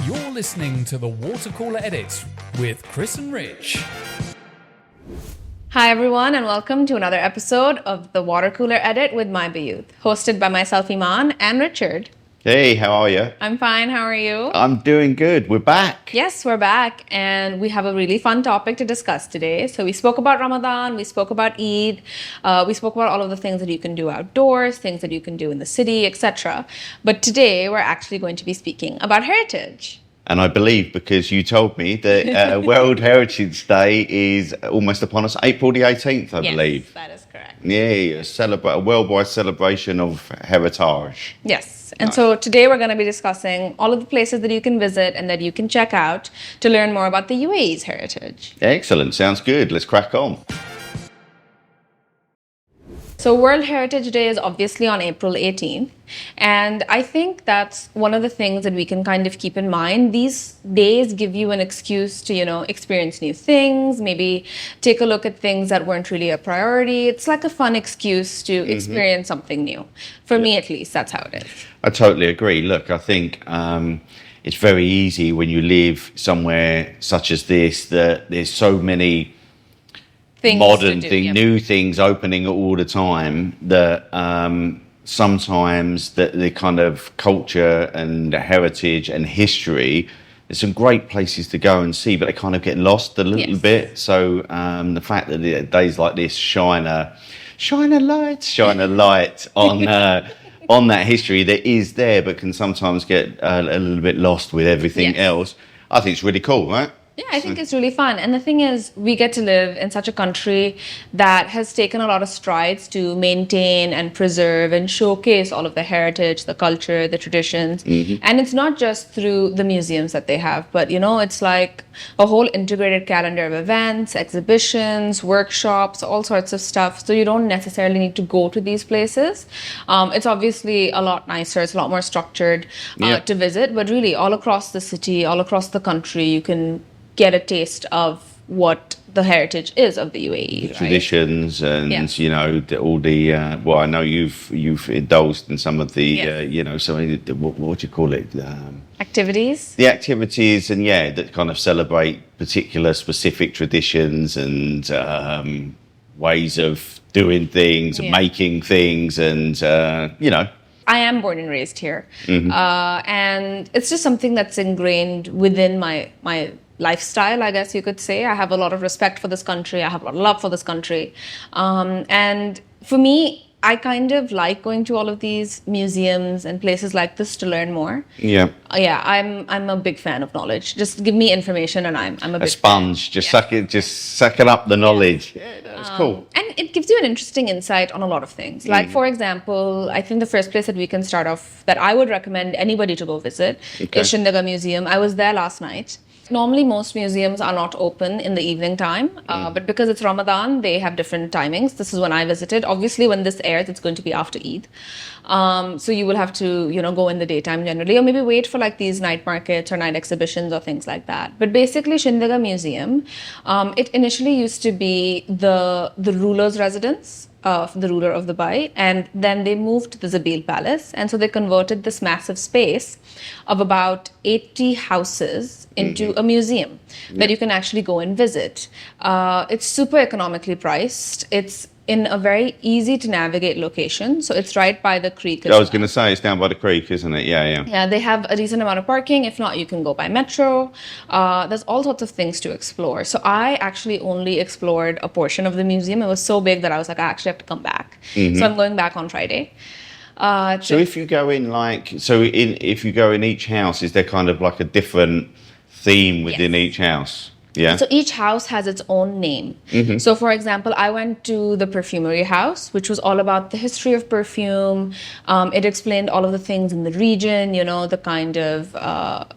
You're listening to the Water Cooler Edit with Chris and Rich. Hi everyone and welcome to another episode of the Water Cooler Edit with my Bayut, hosted by myself Eman and Richard. Hey, how are you? I'm fine, how are you? I'm doing good. We're back. Yes, we're back and we have a really fun topic to discuss today. So we spoke about Ramadan, we spoke about Eid, we spoke about all of the things that you can do outdoors, things that you can do in the city, etc. But today we're actually going to be speaking about heritage. And I believe because you told me that World Heritage Day is almost upon us, April the 18th, I believe. Yes, that is correct. Yeah, a worldwide celebration of heritage. Yes. And Nice. so today we're going to be discussing all of the places that you can visit and that you can check out to learn more about the UAE's heritage. Excellent. Sounds good. Let's crack on. So World Heritage Day is obviously on April 18th. And I think that's one of the things that we can kind of keep in mind. These days give you an excuse to, experience new things, maybe take a look at things that weren't really a priority. It's like a fun excuse to experience something new. For me, at least, that's how it is. I totally agree. Look, I think it's very easy when you live somewhere such as this that there's so many Things modern to do, thing, yeah. new things opening all the time that sometimes the kind of culture and heritage and history, there's some great places to go and see, but they kind of get lost a little Yes. bit. So the fact that days like this shine a light on on that history that is there, but can sometimes get a little bit lost with everything Yes. else, I think it's really cool, right? Yeah, I think it's really fun. And the thing is, we get to live in such a country that has taken a lot of strides to maintain and preserve and showcase all of the heritage, the culture, the traditions. And it's not just through the museums that they have, but, it's like a whole integrated calendar of events, exhibitions, workshops, all sorts of stuff. So you don't necessarily need to go to these places. It's obviously a lot nicer. It's a lot more structured Yeah. to visit. But really, all across the city, all across the country, you can get a taste of what the heritage is of the UAE, right? Traditions and all the well, I know you've indulged in some of the Yes. some of the, what do you call it, Activities. the activities and that kind of celebrate particular specific traditions and ways of doing things and Yeah. making things and I am born and raised here, and it's just something that's ingrained within my lifestyle, I guess you could say. I have a lot of respect for this country. I have a lot of love for this country, and for me, I kind of like going to all of these museums and places like this to learn more. yeah. I'm a big fan of knowledge. Just give me information, and I'm a A big sponge, just sucking up the knowledge. Yeah, that's cool. And it gives you an interesting insight on a lot of things. Like, for example, I think the first place that we can start off that I would recommend anybody to go visit is Shindaga Museum. I was there last night. Normally, most museums are not open in the evening time, but because it's Ramadan, they have different timings. This is when I visited. Obviously, when this airs, it's going to be after Eid. So you will have to, go in the daytime generally, or maybe wait for like these night markets or night exhibitions or things like that. But basically, Shindaga Museum, it initially used to be the ruler's residence of the ruler of Dubai, and then they moved to the Zabil Palace, and so they converted this massive space of about 80 houses into a museum that you can actually go and visit. It's super economically priced. It's in a very easy to navigate location, so it's right by the creek. I was going to say it's down by the creek, isn't it? Yeah. Yeah, they have a decent amount of parking. If not, you can go by metro. There's all sorts of things to explore. So I actually only explored a portion of the museum. It was so big that I was like, I actually have to come back. So I'm going back on Friday. So if you go in if you go in each house, is there kind of like a different theme within Yes. each house? Yeah. So each house has its own name. So for example, I went to the perfumery house, which was all about the history of perfume. It explained all of the things in the region, the kind of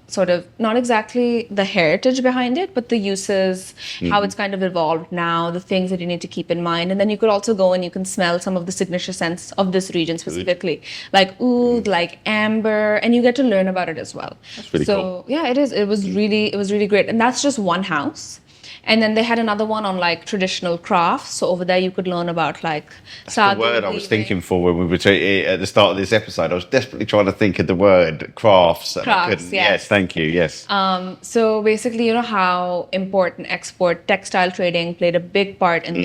sort of not exactly the heritage behind it, but the uses, how it's kind of evolved now, the things that you need to keep in mind. And then you could also go and you can smell some of the signature scents of this region specifically, like oud, like amber, and you get to learn about it as well. That's really so cool. yeah, it is. It was really great. And that's just one house. And then they had another one on like traditional crafts. So over there you could learn about like The word I was thinking for when we were at the start of this episode. I was desperately trying to think of the word crafts. And I couldn't. Yes, thank you. Yes. So basically, you know how import and export textile trading played a big part in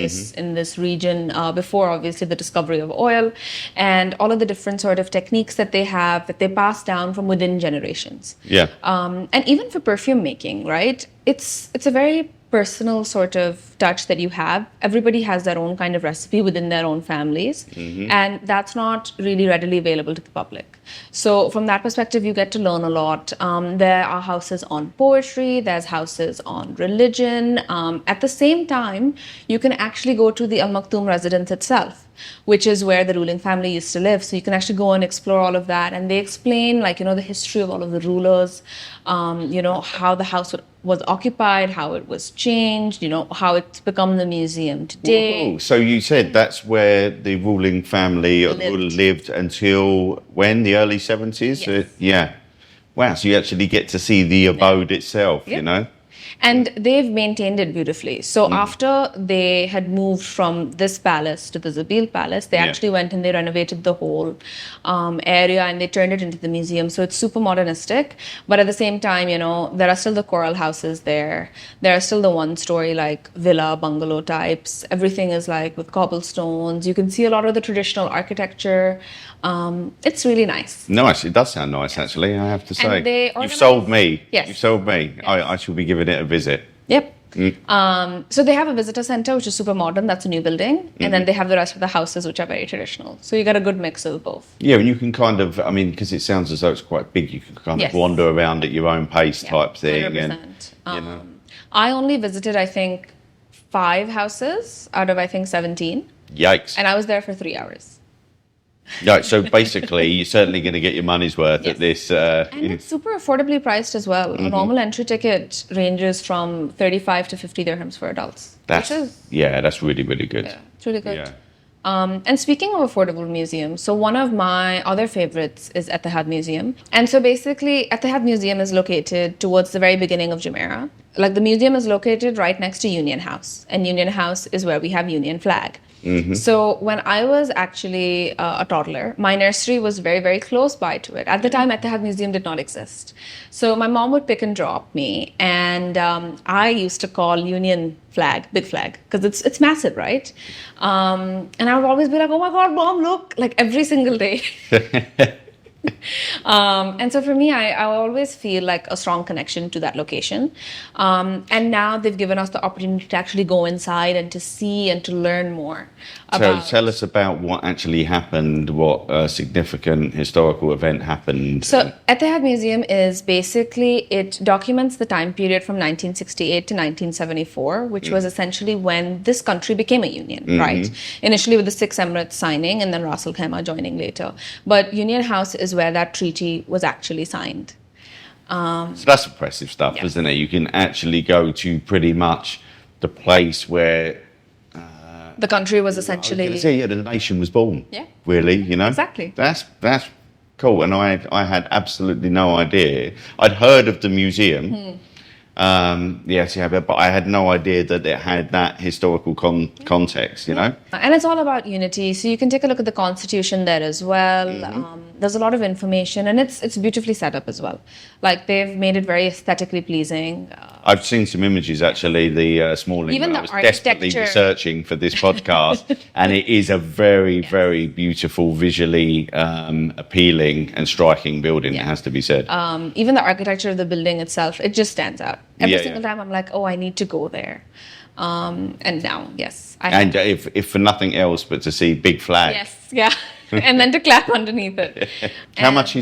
this region before obviously the discovery of oil, and all of the different sort of techniques that they have that they pass down from within generations. Yeah. And even for perfume making, right? It's a very personal sort of touch that you have. Everybody has their own kind of recipe within their own families, and that's not really readily available to the public. So from that perspective, you get to learn a lot. There are houses on poetry, there's houses on religion. At the same time, you can actually go to the Al Maktoum residence itself, which is where the ruling family used to live. So you can actually go and explore all of that. And they explain, like, you know, the history of all of the rulers, you know, how the house was occupied, how it was changed, you know, how it's become the museum today. Whoa. So you said that's where the ruling family lived until when? The early 70s? Yes. Yeah. Wow. So you actually get to see the abode itself, you know? And they've maintained it beautifully. So after they had moved from this palace to the Zabil Palace, they actually went and they renovated the whole area and they turned it into the museum. So it's super modernistic. But at the same time, you know, there are still the coral houses there. There are still the one-story like villa, bungalow types. Everything is like with cobblestones. You can see a lot of the traditional architecture. It's really nice. Nice. It does sound nice, actually, I have to say. You've sold me. Yes. You've sold me. Yes. I shall be giving it a visit. Yep. So they have a visitor center, which is super modern. That's a new building. And then they have the rest of the houses, which are very traditional. So you get a good mix of both. Yeah, and you can kind of, I mean, because it sounds as though it's quite big, you can kind of wander around at your own pace type thing. 100%. And, you know. I only visited, I think, 5 houses out of, I think, 17. Yikes. And I was there for 3 hours. Right, so basically, you're certainly going to get your money's worth at this. And it's super affordably priced as well. A normal entry ticket ranges from 35 to 50 dirhams for adults. That's really, really good. Yeah, it's really good. Yeah. And speaking of affordable museums, so one of my other favorites is Etihad Museum. And so basically, Etihad Museum is located towards the very beginning of Jumeirah. Like the museum is located right next to Union House. And Union House is where we have Union flag. So when I was actually a toddler, my nursery was very, very close by to it. At the time, Etihad Museum did not exist. So my mom would pick and drop me, and I used to call Union flag, big flag, because it's massive, right? And I would always be like, oh my God, Mom, look, like every single day. And so for me, I always feel like a strong connection to that location. And now they've given us the opportunity to actually go inside and to see and to learn more about... So tell us about what actually happened, what significant historical event happened. So Etihad Museum is basically, it documents the time period from 1968 to 1974, which was essentially when this country became a union, right? Initially with the 6 Emirates signing and then Ras Al Khaimah joining later. But Union House is where that treaty was actually signed. So that's impressive stuff, isn't it? You can actually go to pretty much the place where the country was essentially... the nation was born. Yeah. Really, you know? Exactly. That's cool. And I had absolutely no idea. I'd heard of the museum. But I had no idea that it had that historical context, you know? And it's all about unity. So you can take a look at the constitution there as well. There's a lot of information, and it's beautifully set up as well. Like, they've made it very aesthetically pleasing. I've seen some images, actually, this morning. Even I the was desperately researching for this podcast, and it is a very, very beautiful, visually appealing and striking building, it has to be said. Even the architecture of the building itself, it just stands out. Every single time I'm like, oh, I need to go there. And now, yes. If for nothing else but to see big flag. Yes, yeah. And then to clap underneath it.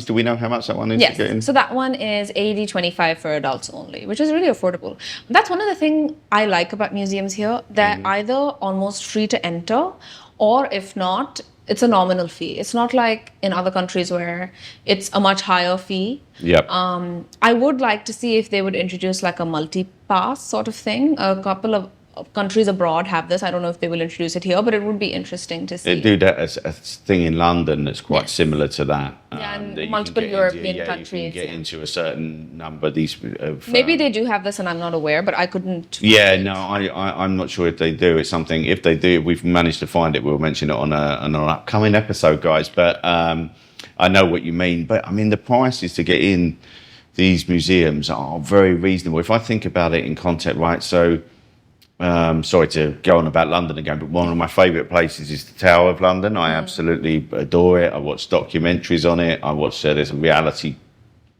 Do we know how much that one is? Yes, to get in? so that one is $80.25 for adults only, which is really affordable. That's one of the things I like about museums here. They're either almost free to enter, or if not, it's a nominal fee. It's not like in other countries where it's a much higher fee. Yep. I would like to see if they would introduce like a multi-pass sort of thing. A couple of countries abroad have this. I don't know if they will introduce it here, but it would be interesting to see. They do that as a thing in London that's quite similar to that. Yeah, and that you multiple can get European countries. You can get into a certain number. Maybe they do have this and I'm not aware, but I couldn't. Yeah, no, I'm not sure if they do. It's something, if they do, if we've managed to find it, we'll mention it on an upcoming episode, guys. But I know what you mean. But I mean, the prices to get in these museums are very reasonable. If I think about it in context, right? So, sorry to go on about London again, but one of my favourite places is the Tower of London. I absolutely adore it. I watch documentaries on it. I watch there's a reality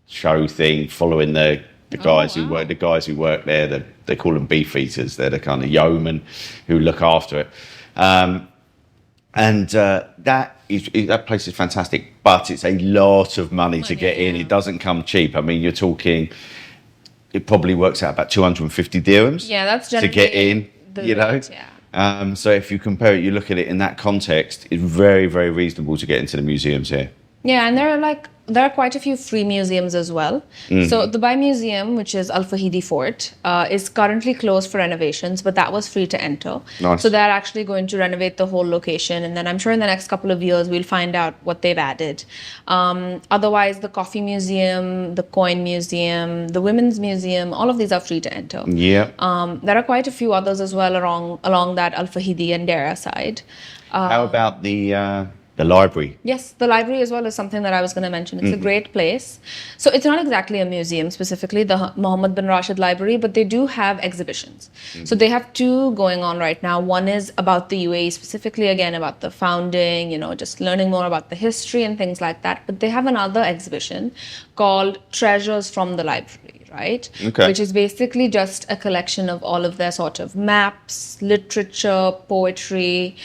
show thing following the guys who work there. They call them beef eaters. They're the kind of yeomen who look after it. That place is fantastic, but it's a lot of money to get in. It doesn't come cheap. I mean, you're talking, it probably works out about 250 dirhams. Yeah, that's generally to get in, rate, yeah. So if you compare it, you look at it in that context, it's very, very reasonable to get into the museums here. Yeah, and there are quite a few free museums as well. So the Dubai Museum, which is Al Fahidi Fort, is currently closed for renovations, but that was free to enter. Nice. So they're actually going to renovate the whole location, and then I'm sure in the next couple of years we'll find out what they've added. Otherwise, the Coffee Museum, the Coin Museum, the Women's Museum, all of these are free to enter. Yeah. There are quite a few others as well along that Al Fahidi and Dera side. How about the library? Yes, the library as well is something that I was going to mention. It's a great place. So it's not exactly a museum specifically, the Mohammed bin Rashid Library, but they do have exhibitions. So they have two going on right now. One is about the UAE, specifically again about the founding, just learning more about the history and things like that. But they have another exhibition called Treasures from the Library, right? Okay. Which is basically just a collection of all of their sort of maps, literature, poetry,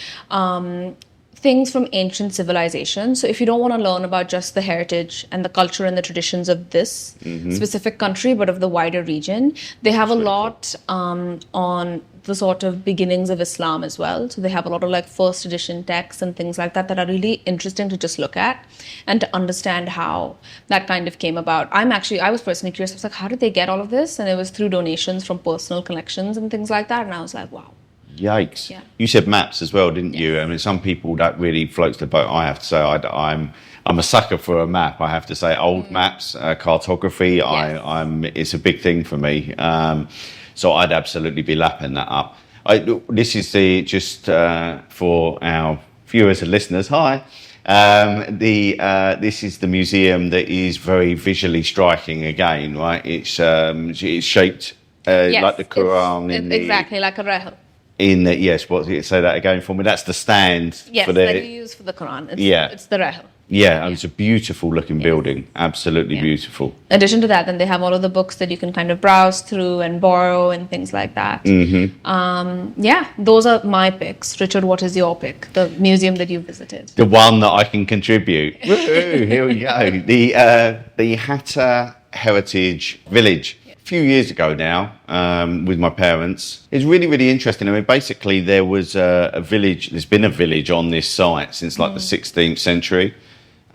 things from ancient civilizations. So if you don't want to learn about just the heritage and the culture and the traditions of this specific country, but of the wider region, they have a lot on the sort of beginnings of Islam as well. So they have a lot of like first edition texts and things like that are really interesting to just look at and to understand how that kind of came about. I was personally curious. I was like, how did they get all of this? And it was through donations from personal collections and things like that. And I was like, wow. Yikes. Yeah. You said maps as well, didn't you? I mean, some people that really floats the boat. I have to say, I'm a sucker for a map. I have to say, old maps, cartography. Yes. It's a big thing for me. So I'd absolutely be lapping that up. This is just for our viewers and listeners. Hi. This is the museum that is very visually striking again, right? It's shaped like the Quran. Exactly, like a rahel. Say that again for me. That's the stand. Yes, that you use for the Quran. It's the rahel. Yeah, it's a beautiful looking building. Absolutely beautiful. In addition to that, then they have all of the books that you can kind of browse through and borrow and things like that. Those are my picks. Richard, what is your pick? The museum that you visited? The one that I can contribute. Woo-hoo, here we go. The Hatta Heritage Village. A few years ago now, with my parents. It's really, really interesting. I mean, basically there was a village, there's been a village on this site since like the 16th century.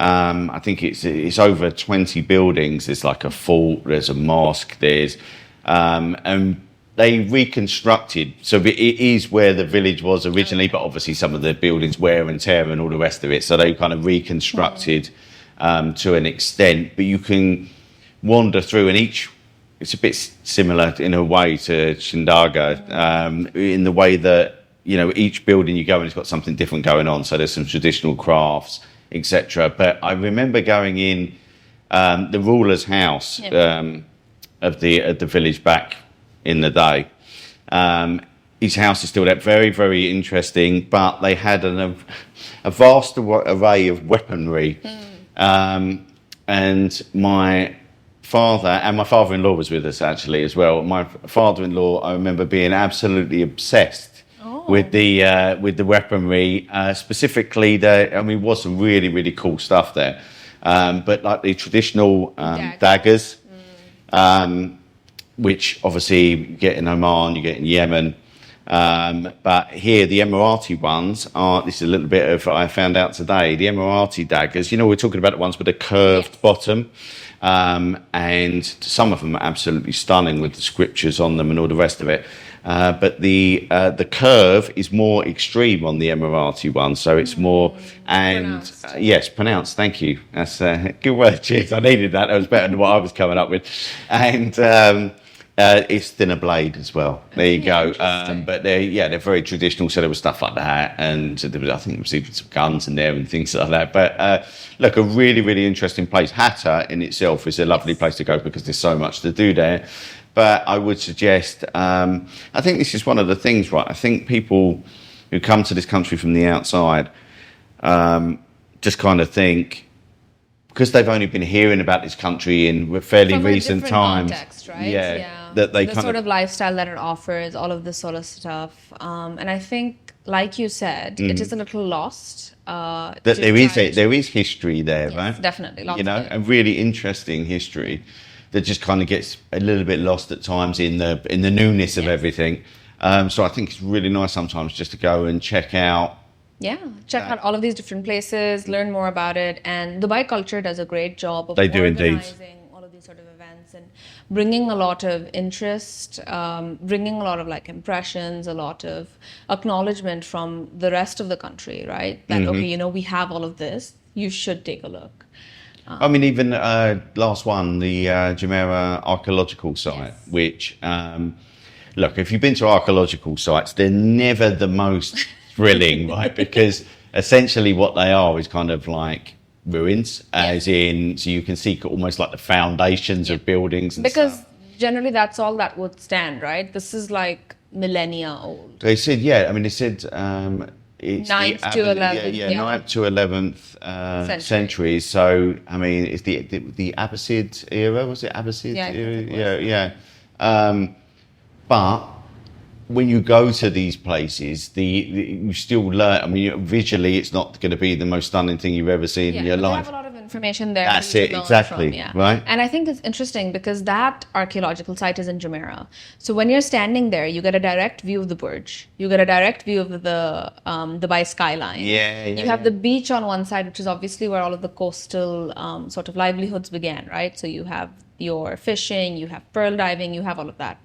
I think it's over 20 buildings. There's like a fort, there's a mosque, and they reconstructed. So it is where the village was originally, but obviously some of the buildings wear and tear and all the rest of it. So they kind of reconstructed to an extent, but you can wander through, and it's a bit similar in a way to Shindaga, in the way that, each building you go in has got something different going on. So there's some traditional crafts, etc. But I remember going in the ruler's house of the village back in the day. His house is still there, very, very interesting, but they had a vast array of weaponry. And my father-in-law was with us actually as well. My father-in-law, I remember being absolutely obsessed with the weaponry, specifically was some really, really cool stuff there. But like the traditional daggers, which obviously you get in Oman, you get in Yemen. But here, the Emirati ones this is a little bit of, I found out today, the Emirati daggers, we're talking about the ones with a curved bottom. And some of them are absolutely stunning with the scriptures on them and all the rest of it. but the curve is more extreme on the Emirati one, so it's more Pronounced. yes, pronounced. Thank you. That's a good word. Cheers. I needed that. That was better than what I was coming up with. And it's thinner blade as well. There you go. But they're very traditional. So there was stuff like that, and there was, I think there was even some guns in there and things like that. But look, a really, really interesting place. Hatta in itself is a lovely place to go because there's so much to do there. But I would suggest, I think this is one of the things, right? I think people who come to this country from the outside just kind of think, because they've only been hearing about this country in fairly From recent a different times. context, right? Yeah. That they the kind sort of lifestyle that it offers, all of this sort of stuff. And I think, like you said, it is a little lost. That there is history there, Yes, right? definitely, lots You know, of it. a really interesting history that just kind of gets a little bit lost at times in the newness of everything. So I think it's really nice sometimes just to go and check out. Yeah, check out all of these different places, learn more about it. And Dubai Culture does a great job of They do indeed. organizing all of these sort of events and bringing a lot of interest, bringing a lot of like impressions, a lot of acknowledgement from the rest of the country, right? That, okay, you know, we have all of this, you should take a look. I mean, even last one, the Jumeirah archaeological site, which, look, if you've been to archaeological sites, they're never the most thrilling, right? Because essentially what they are is kind of like ruins, as in, so you can see almost like the foundations of buildings and Because stuff. generally that's all that would stand, right? This is like millennia old. They said, they said it's 9th the to 11th, yeah, yeah. 9th to 11th centuries. So, I mean, it's the Abbasid era, was it Abbasid Yeah, I think era? it was. Yeah. But when you go to these places, you still learn. I mean, visually, it's not going to be the most stunning thing you've ever seen in your but life. they have a lot of information there. That's for you it, to learn exactly, from, yeah. right? And I think it's interesting because that archaeological site is in Jumeirah. So when you're standing there, you get a direct view of the Burj. You get a direct view of the Dubai skyline. Yeah. You have the beach on one side, which is obviously where all of the coastal sort of livelihoods began, right? So you have your fishing, you have pearl diving, you have all of that.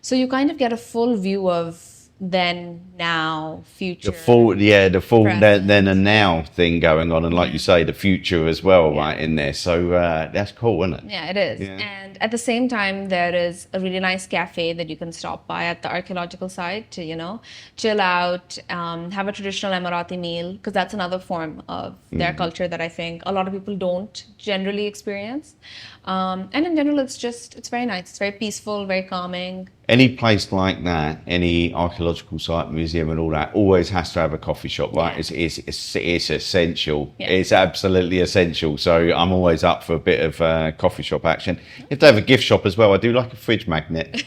So you kind of get a full view of then, now, future. The full present. then and now thing going on, and like you say, the future as well, right in there. So that's cool, isn't it? Yeah, it is. Yeah. And at the same time, there is a really nice cafe that you can stop by at the archaeological site to, you know, chill out, have a traditional Emirati meal, because that's another form of their culture that I think a lot of people don't generally experience. And in general, it's very nice. It's very peaceful, very calming. Any place like that, any archaeological site, museum, and all that, always has to have a coffee shop, right? Yeah. It's essential. Yeah. It's absolutely essential. So I'm always up for a bit of coffee shop action. If they have a gift shop as well, I do like a fridge magnet.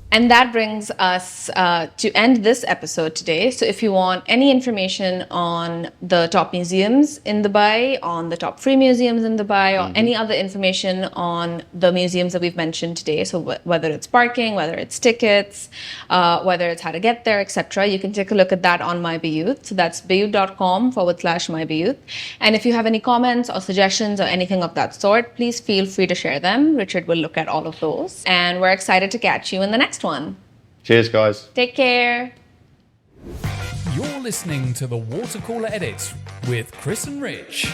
And that brings us to end this episode today. So if you want any information on the top museums in Dubai, on the top free museums in Dubai, or any other information on the museums that we've mentioned today, so whether it's parking, whether it's tickets, whether it's how to get there, etc., you can take a look at that on My Bayut. So that's Bayut.com/My Bayut. And if you have any comments or suggestions or anything of that sort, please feel free to share them. Richard will look at all of those. And we're excited to catch you in the next one. Cheers, guys. Take care. You're listening to the Water Cooler Edit with Chris and Rich.